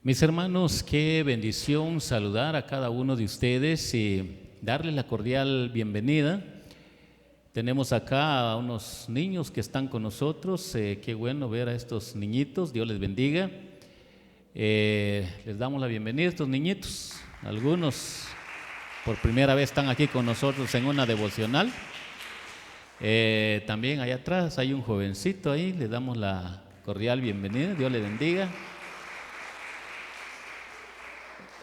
Mis hermanos, qué bendición saludar a cada uno de ustedes y darles la cordial bienvenida. Tenemos acá a unos niños que están con nosotros, qué bueno ver a estos niñitos, Dios les bendiga. Les damos la bienvenida a estos niñitos, algunos por primera vez están aquí con nosotros en una devocional. También allá atrás hay un jovencito ahí, les damos la cordial bienvenida, Dios les bendiga.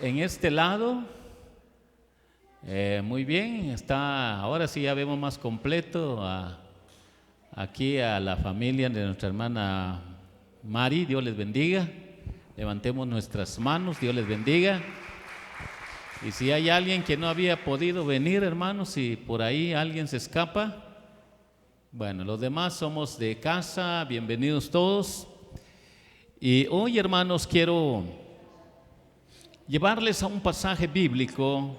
En este lado, muy bien, está, ahora sí ya vemos más completo aquí a la familia de nuestra hermana Mari, Dios les bendiga. Levantemos nuestras manos, Dios les bendiga. Y si hay alguien que no había podido venir, hermanos, si por ahí alguien se escapa, bueno, los demás somos de casa, bienvenidos todos. Y hoy, hermanos, quiero llevarles a un pasaje bíblico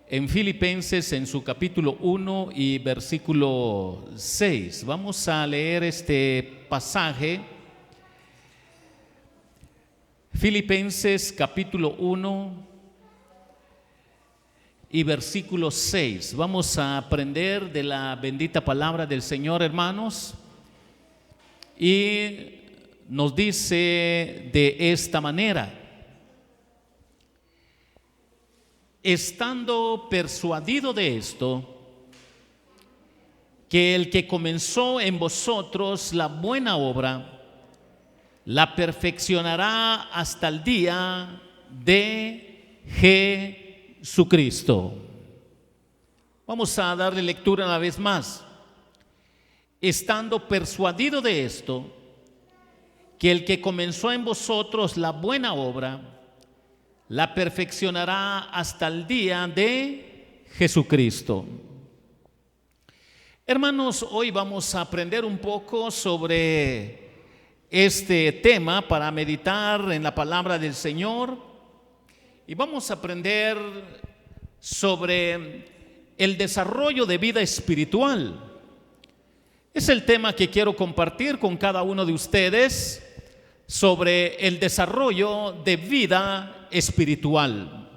en Filipenses en su capítulo 1 y versículo 6. Vamos a leer este pasaje. Filipenses capítulo 1 y versículo 6. Vamos a aprender de la bendita palabra del Señor, hermanos. Y nos dice de esta manera: estando persuadido de esto, que el que comenzó en vosotros la buena obra, la perfeccionará hasta el día de Jesucristo. Vamos a darle lectura una vez más. Estando persuadido de esto, que el que comenzó en vosotros la buena obra, la perfeccionará hasta el día de Jesucristo. Hermanos, hoy vamos a aprender un poco sobre este tema para meditar en la palabra del Señor, y vamos a aprender sobre el desarrollo de vida espiritual. Es el tema que quiero compartir con cada uno de ustedes, sobre el desarrollo de vida espiritual.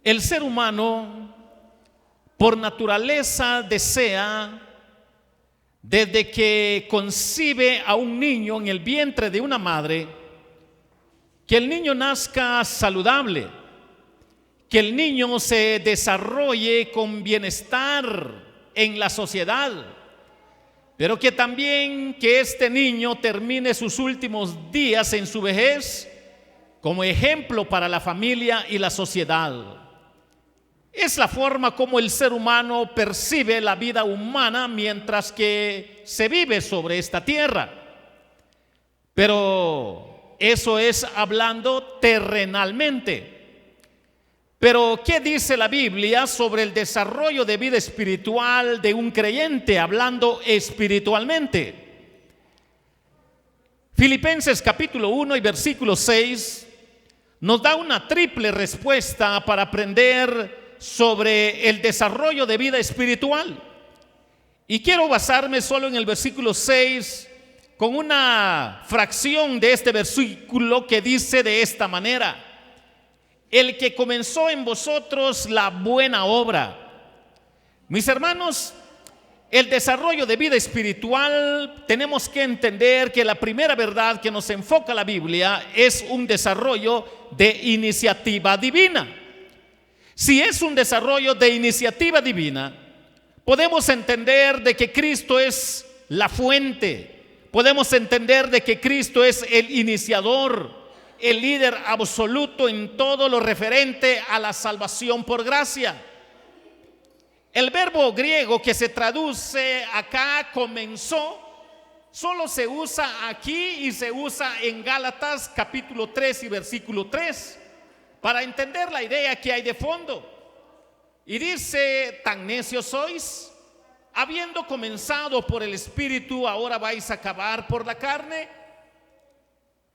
El ser humano por naturaleza desea, desde que concibe a un niño en el vientre de una madre, que el niño nazca saludable, que el niño se desarrolle con bienestar en la sociedad, pero que también que este niño termine sus últimos días en su vejez como ejemplo para la familia y la sociedad. Es la forma como el ser humano percibe la vida humana mientras que se vive sobre esta tierra. Pero eso es hablando terrenalmente. Pero ¿qué dice la Biblia sobre el desarrollo de vida espiritual de un creyente, hablando espiritualmente? Filipenses capítulo 1 y versículo 6 nos da una triple respuesta para aprender sobre el desarrollo de vida espiritual. Y quiero basarme solo en el versículo 6 con una fracción de este versículo que dice de esta manera: el que comenzó en vosotros la buena obra. Mis hermanos, el desarrollo de vida espiritual, tenemos que entender que la primera verdad que nos enfoca la Biblia es un desarrollo de iniciativa divina. Si es un desarrollo de iniciativa divina, podemos entender de que Cristo es la fuente, podemos entender de que Cristo es el iniciador, el líder absoluto en todo lo referente a la salvación por gracia. El verbo griego que se traduce acá, comenzó, solo se usa aquí y se usa en Gálatas capítulo 3 y versículo 3 para entender la idea que hay de fondo. Y dice: tan necios sois, habiendo comenzado por el Espíritu, ahora vais a acabar por la carne.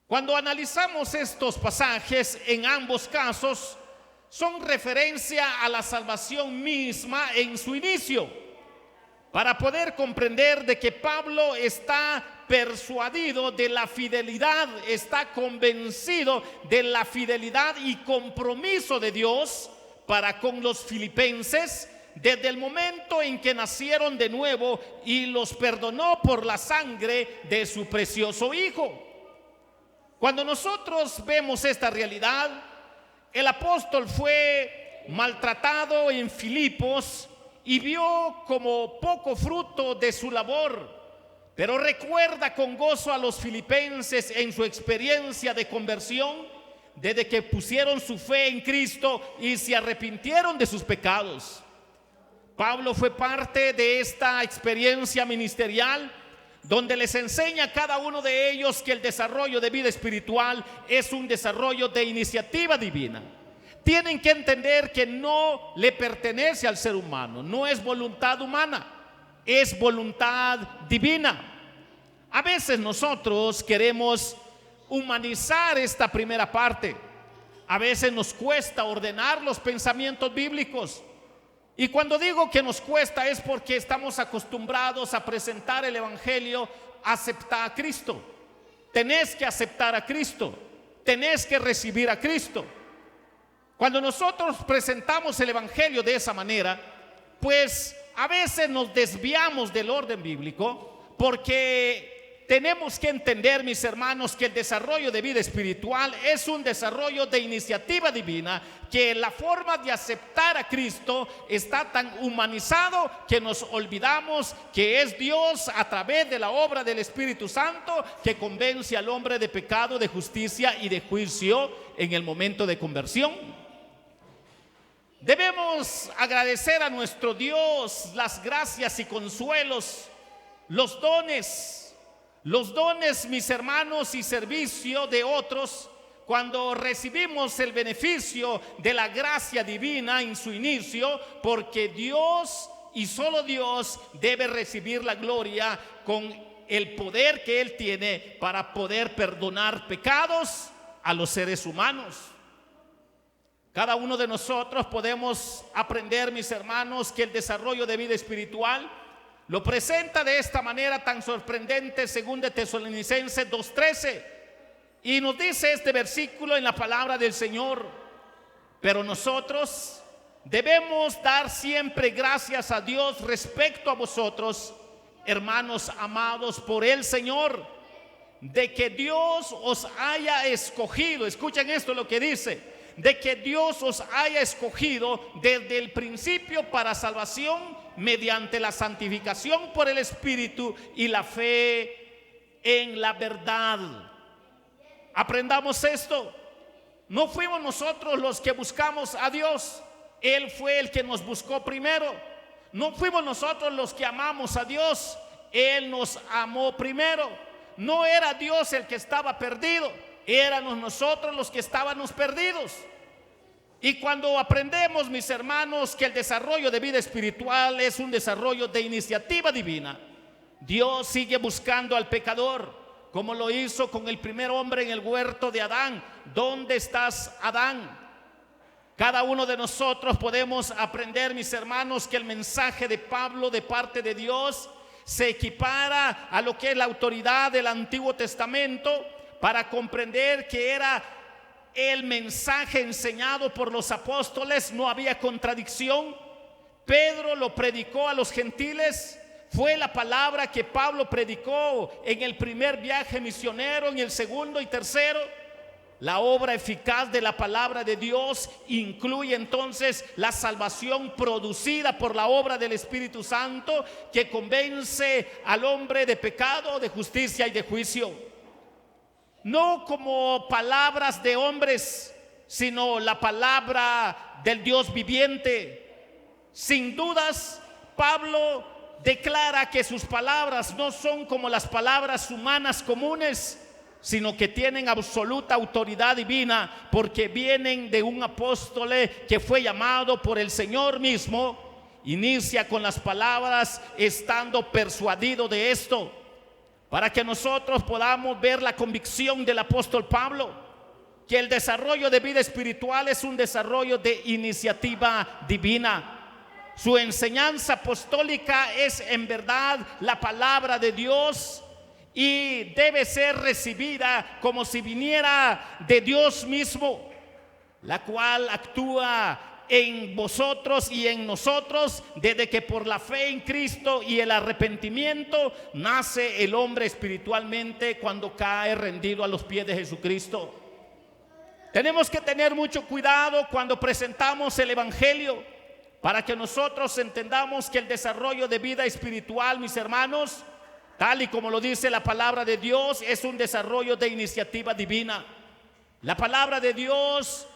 Cuando analizamos estos pasajes, en ambos casos son referencia a la salvación misma en su inicio, para poder comprender de que Pablo está persuadido de la fidelidad, está convencido de la fidelidad y compromiso de Dios para con los filipenses desde el momento en que nacieron de nuevo y los perdonó por la sangre de su precioso Hijo. Cuando nosotros vemos esta realidad, el apóstol fue maltratado en Filipos y vio como poco fruto de su labor, pero recuerda con gozo a los filipenses en su experiencia de conversión desde que pusieron su fe en Cristo y se arrepintieron de sus pecados. Pablo fue parte de esta experiencia ministerial donde les enseña a cada uno de ellos que el desarrollo de vida espiritual es un desarrollo de iniciativa divina. Tienen que entender que no le pertenece al ser humano, no es voluntad humana, es voluntad divina. A veces nosotros queremos humanizar esta primera parte. A veces nos cuesta ordenar los pensamientos bíblicos. Y cuando digo que nos cuesta es porque estamos acostumbrados a presentar el evangelio, aceptar a Cristo. Tenés que aceptar a Cristo, tenés que recibir a Cristo. Cuando nosotros presentamos el evangelio de esa manera, pues a veces nos desviamos del orden bíblico, porque tenemos que entender, mis hermanos, que el desarrollo de vida espiritual es un desarrollo de iniciativa divina, que la forma de aceptar a Cristo está tan humanizado que nos olvidamos que es Dios a través de la obra del Espíritu Santo que convence al hombre de pecado, de justicia y de juicio en el momento de conversión. Debemos agradecer a nuestro Dios las gracias y consuelos, los dones, mis hermanos, y servicio de otros cuando recibimos el beneficio de la gracia divina en su inicio, porque Dios y solo Dios debe recibir la gloria con el poder que Él tiene para poder perdonar pecados a los seres humanos. Cada uno de nosotros podemos aprender, mis hermanos, que el desarrollo de vida espiritual lo presenta de esta manera tan sorprendente, según de Tesalonicenses 2:13. Y nos dice este versículo en la palabra del Señor: pero nosotros debemos dar siempre gracias a Dios respecto a vosotros, hermanos amados por el Señor, de que Dios os haya escogido. Escuchen esto lo que dice: de que Dios os haya escogido desde el principio para salvación mediante la santificación por el Espíritu y la fe en la verdad. Aprendamos esto: no fuimos nosotros los que buscamos a Dios, Él fue el que nos buscó primero. No fuimos nosotros los que amamos a Dios, Él nos amó primero. No era Dios el que estaba perdido, éramos nosotros los que estábamos perdidos. Y cuando aprendemos, mis hermanos, que el desarrollo de vida espiritual es un desarrollo de iniciativa divina, Dios sigue buscando al pecador, como lo hizo con el primer hombre en el huerto de Adán. ¿Dónde estás, Adán? Cada uno de nosotros podemos aprender, mis hermanos, que el mensaje de Pablo de parte de Dios se equipara a lo que es la autoridad del Antiguo Testamento, para comprender que era el mensaje enseñado por los apóstoles. No había contradicción. Pedro lo predicó a los gentiles. Fue la palabra que Pablo predicó en el primer viaje misionero, en el segundo y tercero. La obra eficaz de la palabra de Dios incluye entonces la salvación producida por la obra del Espíritu Santo, que convence al hombre de pecado, de justicia y de juicio. No como palabras de hombres, sino la palabra del Dios viviente. Sin dudas, Pablo declara que sus palabras no son como las palabras humanas comunes, sino que tienen absoluta autoridad divina, porque vienen de un apóstol que fue llamado por el Señor mismo. Inicia con las palabras: estando persuadido de esto, para que nosotros podamos ver la convicción del apóstol Pablo, que el desarrollo de vida espiritual es un desarrollo de iniciativa divina. Su enseñanza apostólica es en verdad la palabra de Dios, y debe ser recibida como si viniera de Dios mismo, la cual actúa en vosotros y en nosotros desde que por la fe en Cristo y el arrepentimiento nace el hombre espiritualmente cuando cae rendido a los pies de Jesucristo. Tenemos que tener mucho cuidado cuando presentamos el Evangelio para que nosotros entendamos que el desarrollo de vida espiritual, mis hermanos, tal y como lo dice la palabra de Dios, es un desarrollo de iniciativa divina. La palabra de Dios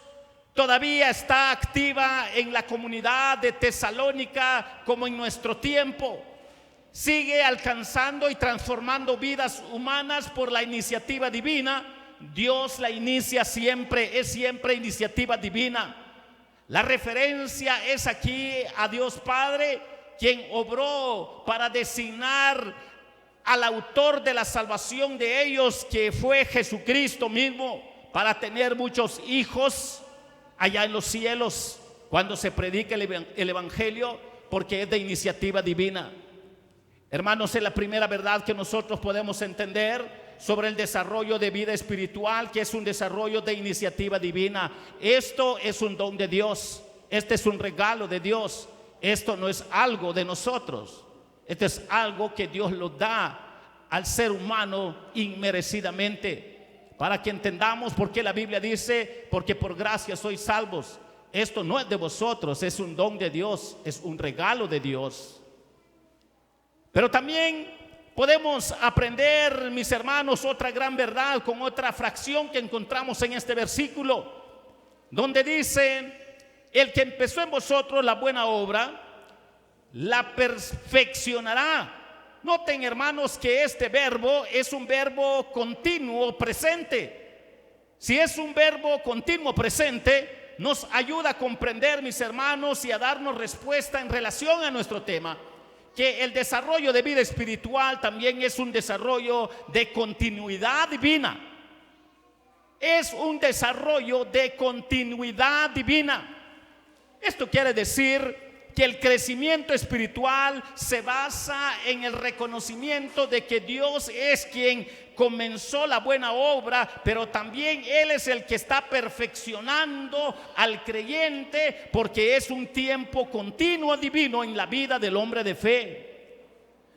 todavía está activa en la comunidad de Tesalónica como en nuestro tiempo. Sigue alcanzando y transformando vidas humanas por la iniciativa divina. Dios la inicia siempre, es siempre iniciativa divina. La referencia es aquí a Dios Padre, quien obró para designar al autor de la salvación de ellos, que fue Jesucristo mismo, para tener muchos hijos allá en los cielos cuando se predica el Evangelio, porque es de iniciativa divina. Hermanos, es la primera verdad que nosotros podemos entender sobre el desarrollo de vida espiritual, que es un desarrollo de iniciativa divina. Esto es un don de Dios, este es un regalo de Dios, esto no es algo de nosotros, esto es algo que Dios lo da al ser humano inmerecidamente. Para que entendamos por qué la Biblia dice, porque por gracia sois salvos. Esto no es de vosotros, es un don de Dios, es un regalo de Dios. Pero también podemos aprender, mis hermanos, otra gran verdad con otra fracción que encontramos en este versículo, donde dice: el que empezó en vosotros la buena obra, la perfeccionará. Noten, hermanos, que este verbo es un verbo continuo presente. Si es un verbo continuo presente, nos ayuda a comprender, mis hermanos, y a darnos respuesta en relación a nuestro tema, que el desarrollo de vida espiritual también es un desarrollo de continuidad divina. Es un desarrollo de continuidad divina. Esto quiere decir que el crecimiento espiritual se basa en el reconocimiento de que Dios es quien comenzó la buena obra, pero también Él es el que está perfeccionando al creyente, porque es un tiempo continuo divino en la vida del hombre de fe.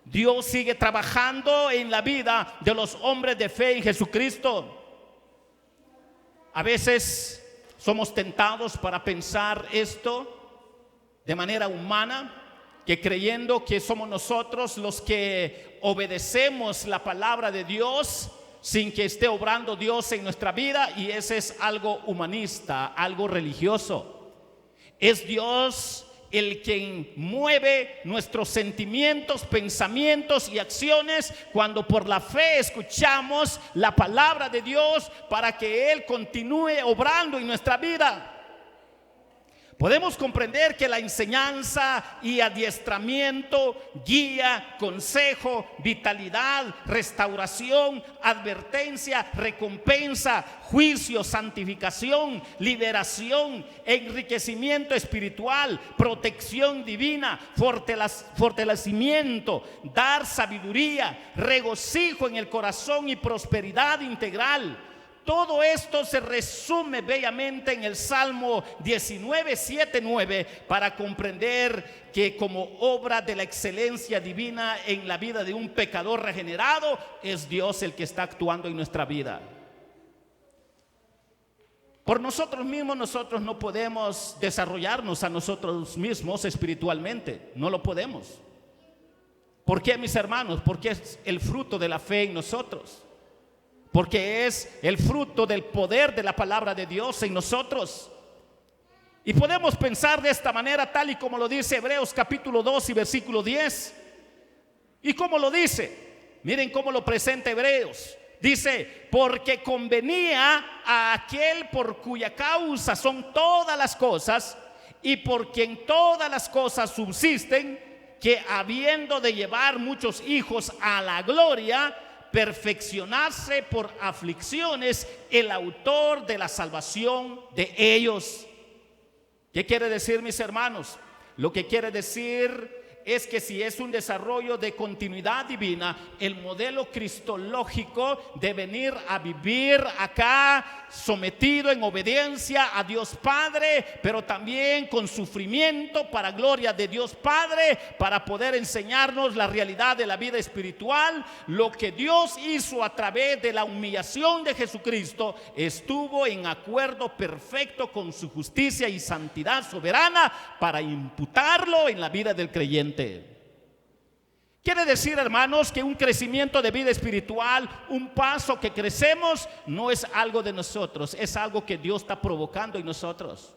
Dios sigue trabajando en la vida de los hombres de fe en Jesucristo. A veces somos tentados para pensar esto de manera humana, que creyendo que somos nosotros los que obedecemos la palabra de Dios sin que esté obrando Dios en nuestra vida, y ese es algo humanista, algo religioso. Es Dios el quien mueve nuestros sentimientos, pensamientos y acciones cuando por la fe escuchamos la palabra de Dios para que Él continúe obrando en nuestra vida. Podemos comprender que la enseñanza y adiestramiento, guía, consejo, vitalidad, restauración, advertencia, recompensa, juicio, santificación, liberación, enriquecimiento espiritual, protección divina, fortalecimiento, dar sabiduría, regocijo en el corazón y prosperidad integral. Todo esto se resume bellamente en el Salmo 19, 7, 9, para comprender que como obra de la excelencia divina en la vida de un pecador regenerado, es Dios el que está actuando en nuestra vida. Por nosotros mismos, nosotros no podemos desarrollarnos a nosotros mismos espiritualmente, no lo podemos. ¿Por qué, mis hermanos? Porque es el fruto de la fe en nosotros. Porque es el fruto del poder de la palabra de Dios en nosotros. Y podemos pensar de esta manera, tal y como lo dice Hebreos capítulo 2 y versículo 10. ¿Y cómo lo dice? Miren cómo lo presenta Hebreos. Dice: porque convenía a aquel por cuya causa son todas las cosas, y por quien todas las cosas subsisten, que habiendo de llevar muchos hijos a la gloria, perfeccionarse por aflicciones el autor de la salvación de ellos. ¿Qué quiere decir, mis hermanos? Lo que quiere decir es que si es un desarrollo de continuidad divina, el modelo cristológico de venir a vivir acá sometido en obediencia a Dios Padre, pero también con sufrimiento para gloria de Dios Padre, para poder enseñarnos la realidad de la vida espiritual. Lo que Dios hizo a través de la humillación de Jesucristo estuvo en acuerdo perfecto con su justicia y santidad soberana para imputarlo en la vida del creyente. Quiere decir, hermanos, que un crecimiento de vida espiritual, un paso que crecemos, no es algo de nosotros, es algo que Dios está provocando en nosotros.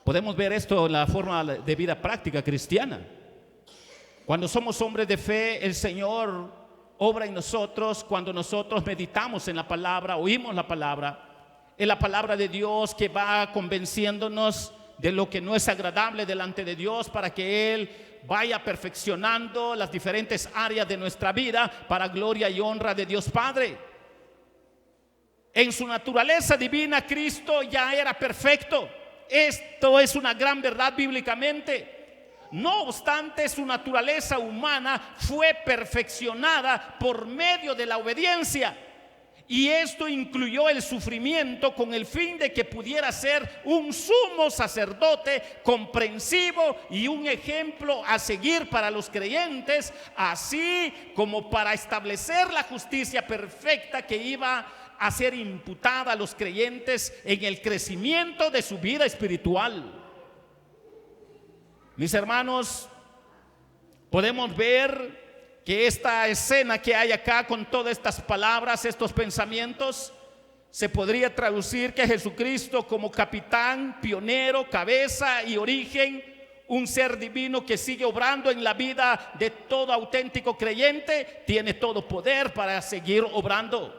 Podemos ver esto en la forma de vida práctica cristiana. Cuando somos hombres de fe, el Señor obra en nosotros cuando nosotros meditamos en la palabra, oímos la palabra, en la palabra de Dios que va convenciéndonos de lo que no es agradable delante de Dios, para que Él vaya perfeccionando las diferentes áreas de nuestra vida para gloria y honra de Dios Padre. En su naturaleza divina, Cristo ya era perfecto. Esto es una gran verdad bíblicamente. No obstante, su naturaleza humana fue perfeccionada por medio de la obediencia. Y esto incluyó el sufrimiento con el fin de que pudiera ser un sumo sacerdote comprensivo y un ejemplo a seguir para los creyentes, así como para establecer la justicia perfecta que iba a ser imputada a los creyentes en el crecimiento de su vida espiritual. Mis hermanos, podemos ver que esta escena que hay acá con todas estas palabras, estos pensamientos, se podría traducir que Jesucristo, como capitán, pionero, cabeza y origen, un ser divino que sigue obrando en la vida de todo auténtico creyente, tiene todo poder para seguir obrando.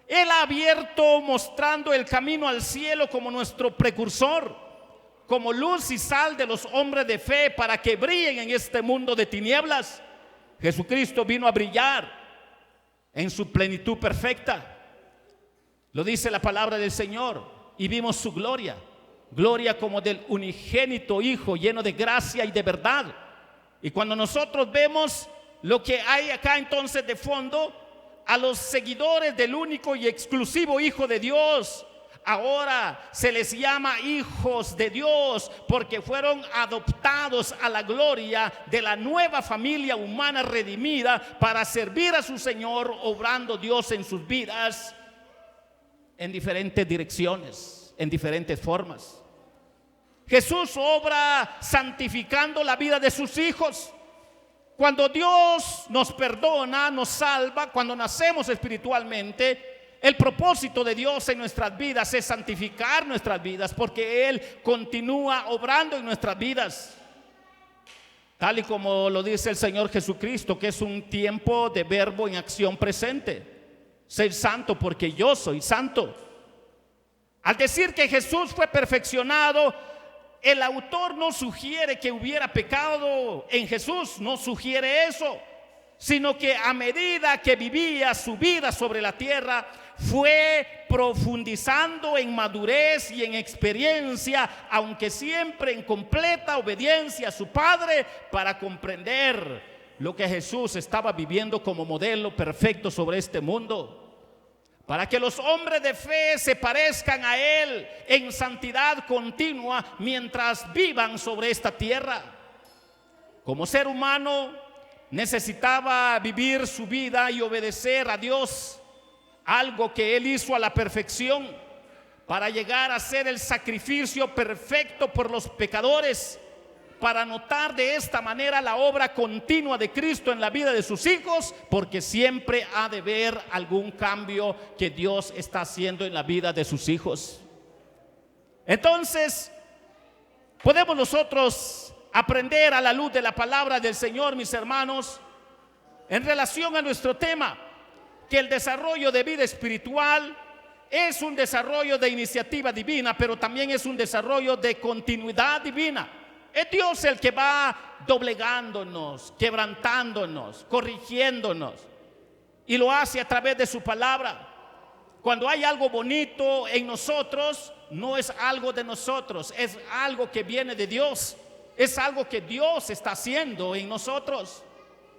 Él ha abierto, mostrando el camino al cielo como nuestro precursor, como luz y sal de los hombres de fe, para que brillen en este mundo de tinieblas. Jesucristo vino a brillar en su plenitud perfecta. Lo dice la palabra del Señor, y vimos su gloria, gloria como del unigénito Hijo, lleno de gracia y de verdad. Y cuando nosotros vemos lo que hay acá entonces de fondo, a los seguidores del único y exclusivo Hijo de Dios, ahora se les llama hijos de Dios, porque fueron adoptados a la gloria de la nueva familia humana redimida para servir a su Señor, obrando Dios en sus vidas en diferentes direcciones, en diferentes formas. Jesús obra santificando la vida de sus hijos. Cuando Dios nos perdona, nos salva, cuando nacemos espiritualmente, el propósito de Dios en nuestras vidas es santificar nuestras vidas, porque Él continúa obrando en nuestras vidas. Tal y como lo dice el Señor Jesucristo, que es un tiempo de verbo en acción presente. Ser santo porque yo soy santo. Al decir que Jesús fue perfeccionado, el autor no sugiere que hubiera pecado en Jesús, no sugiere eso, sino que a medida que vivía su vida sobre la tierra, fue profundizando en madurez y en experiencia, aunque siempre en completa obediencia a su Padre, para comprender lo que Jesús estaba viviendo como modelo perfecto sobre este mundo, para que los hombres de fe se parezcan a Él en santidad continua mientras vivan sobre esta tierra. Como ser humano, necesitaba vivir su vida y obedecer a Dios, algo que Él hizo a la perfección, para llegar a ser el sacrificio perfecto por los pecadores, para notar de esta manera la obra continua de Cristo en la vida de sus hijos, porque siempre ha de ver algún cambio que Dios está haciendo en la vida de sus hijos. Entonces, podemos nosotros aprender a la luz de la palabra del Señor, mis hermanos, en relación a nuestro tema, que el desarrollo de vida espiritual es un desarrollo de iniciativa divina, pero también es un desarrollo de continuidad divina. Es Dios el que va doblegándonos, quebrantándonos, corrigiéndonos, y lo hace a través de su palabra. Cuando hay algo bonito en nosotros no es algo de nosotros, es algo que viene de Dios. Es algo que Dios está haciendo en nosotros.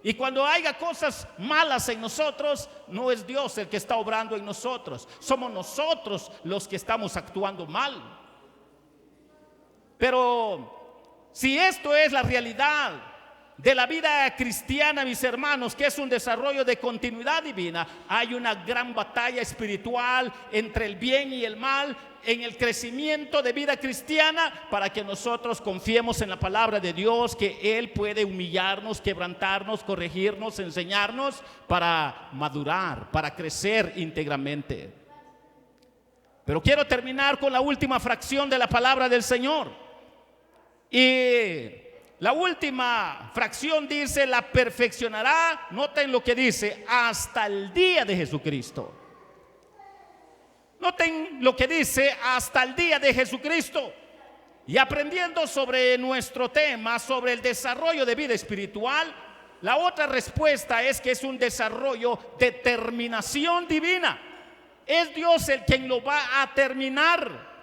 Y cuando haya cosas malas en nosotros, no es Dios el que está obrando en nosotros. Somos nosotros los que estamos actuando mal. Pero si esto es la realidad de la vida cristiana, mis hermanos, que es un desarrollo de continuidad divina, hay una gran batalla espiritual entre el bien y el mal en el crecimiento de vida cristiana, para que nosotros confiemos en la palabra de Dios, que Él puede humillarnos, quebrantarnos, corregirnos, enseñarnos para madurar, para crecer íntegramente. Pero quiero terminar con la última fracción de la palabra del Señor. Y la última fracción dice: la perfeccionará, noten lo que dice, hasta el día de Jesucristo. Noten lo que dice, hasta el día de Jesucristo. Y aprendiendo sobre nuestro tema, sobre el desarrollo de vida espiritual, la otra respuesta es que es un desarrollo de terminación divina. Es Dios el quien lo va a terminar.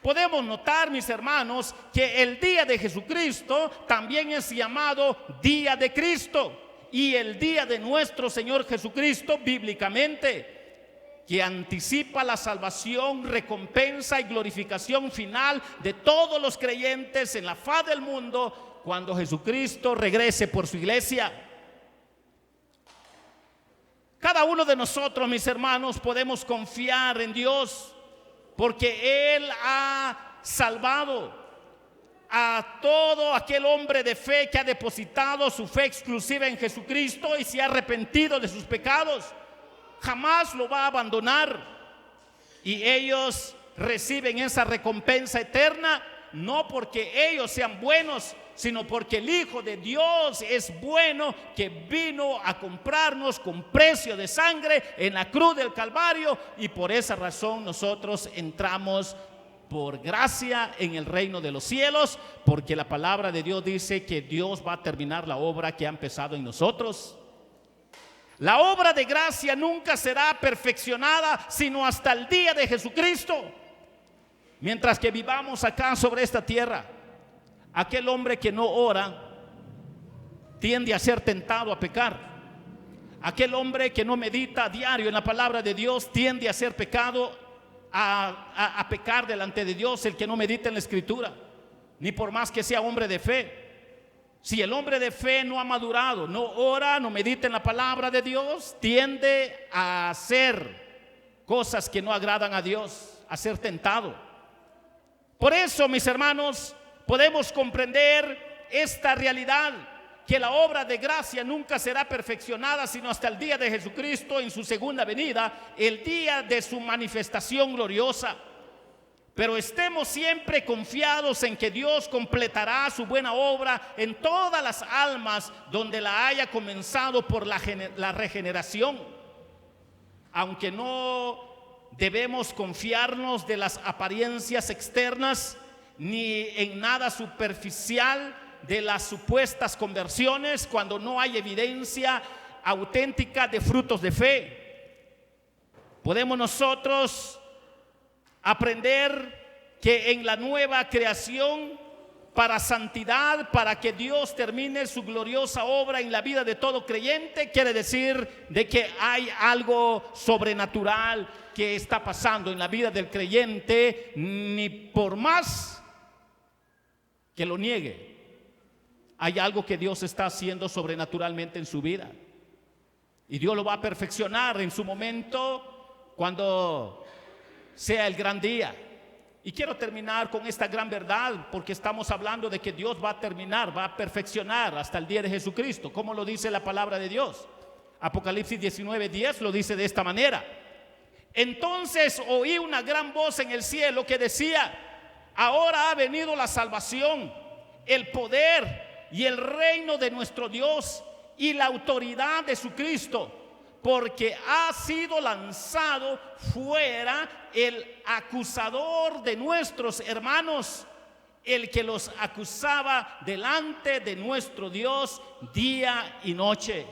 Podemos notar, mis hermanos, que el día de Jesucristo también es llamado día de Cristo, y el día de nuestro Señor Jesucristo bíblicamente, que anticipa la salvación, recompensa y glorificación final de todos los creyentes en la faz del mundo cuando Jesucristo regrese por su iglesia. Cada uno de nosotros, mis hermanos, podemos confiar en Dios, porque Él ha salvado a todo aquel hombre de fe que ha depositado su fe exclusiva en Jesucristo y se ha arrepentido de sus pecados. Jamás lo va a abandonar, y ellos reciben esa recompensa eterna, no porque ellos sean buenos, sino porque el Hijo de Dios es bueno, que vino a comprarnos con precio de sangre en la cruz del Calvario, y por esa razón nosotros entramos por gracia en el reino de los cielos, porque la palabra de Dios dice que Dios va a terminar la obra que ha empezado en nosotros. La obra de gracia nunca será perfeccionada sino hasta el día de Jesucristo. Mientras que vivamos acá sobre esta tierra, aquel hombre que no ora tiende a ser tentado a pecar. Aquel hombre que no medita a diario en la palabra de Dios tiende a ser pecado, a pecar delante de Dios. El que no medita en la Escritura, ni por más que sea hombre de fe. Si el hombre de fe no ha madurado, no ora, no medita en la palabra de Dios, tiende a hacer cosas que no agradan a Dios, a ser tentado. Por eso, mis hermanos, podemos comprender esta realidad, que la obra de gracia nunca será perfeccionada sino hasta el día de Jesucristo en su segunda venida, el día de su manifestación gloriosa. Pero estemos siempre confiados en que Dios completará su buena obra en todas las almas donde la haya comenzado por la regeneración. Aunque no debemos confiarnos de las apariencias externas, ni en nada superficial de las supuestas conversiones, cuando no hay evidencia auténtica de frutos de fe. Podemos nosotros aprender que en la nueva creación, para santidad, para que Dios termine su gloriosa obra en la vida de todo creyente, quiere decir de que hay algo sobrenatural que está pasando en la vida del creyente, ni por más que lo niegue, hay algo que Dios está haciendo sobrenaturalmente en su vida, y Dios lo va a perfeccionar en su momento cuando sea el gran día. Y quiero terminar con esta gran verdad, porque estamos hablando de que Dios va a terminar, va a perfeccionar hasta el día de Jesucristo, como lo dice la palabra de Dios. Apocalipsis 19:10 lo dice de esta manera: entonces oí una gran voz en el cielo que decía: ahora ha venido la salvación, el poder y el reino de nuestro Dios y la autoridad de su Cristo, porque ha sido lanzado fuera el acusador de nuestros hermanos, el que los acusaba delante de nuestro Dios día y noche.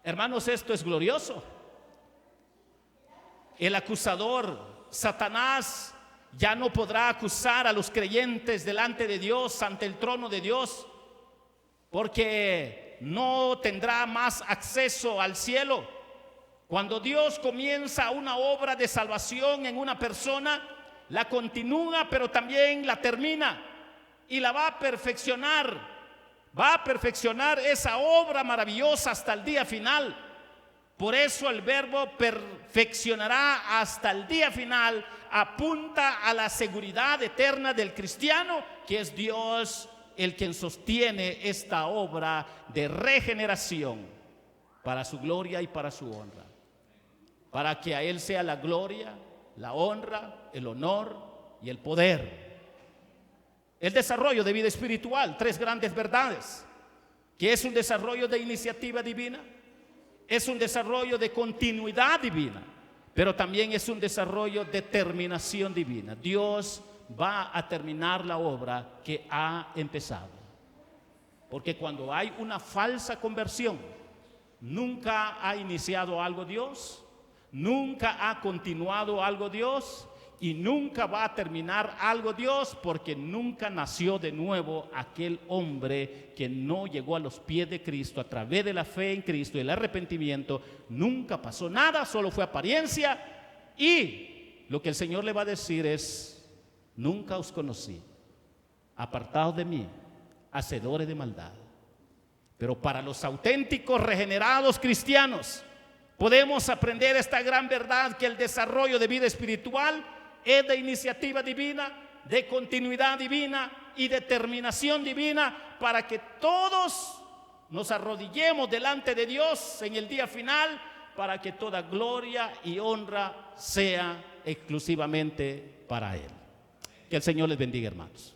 Hermanos, esto es glorioso. El acusador, Satanás, ya no podrá acusar a los creyentes delante de Dios, ante el trono de Dios, porque no tendrá más acceso al cielo. Cuando Dios comienza una obra de salvación en una persona, la continúa, pero también la termina y la va a perfeccionar. Va a perfeccionar esa obra maravillosa hasta el día final. Por eso el verbo perfeccionará hasta el día final apunta a la seguridad eterna del cristiano, que es Dios el quien sostiene esta obra de regeneración para su gloria y para su honra. Para que a Él sea la gloria, la honra, el honor y el poder. El desarrollo de vida espiritual, 3 grandes verdades, que es un desarrollo de iniciativa divina, es un desarrollo de continuidad divina, pero también es un desarrollo de terminación divina. Dios va a terminar la obra que ha empezado. Porque cuando hay una falsa conversión, nunca ha iniciado algo Dios, nunca ha continuado algo Dios y nunca va a terminar algo Dios, porque nunca nació de nuevo aquel hombre que no llegó a los pies de Cristo a través de la fe en Cristo y el arrepentimiento. Nunca pasó nada, solo fue apariencia, y lo que el Señor le va a decir es: nunca os conocí, apartados de mí, hacedores de maldad. Pero para los auténticos regenerados cristianos podemos aprender esta gran verdad, que el desarrollo de vida espiritual es de iniciativa divina, de continuidad divina y determinación divina, para que todos nos arrodillemos delante de Dios en el día final, para que toda gloria y honra sea exclusivamente para Él. Que el Señor les bendiga, hermanos.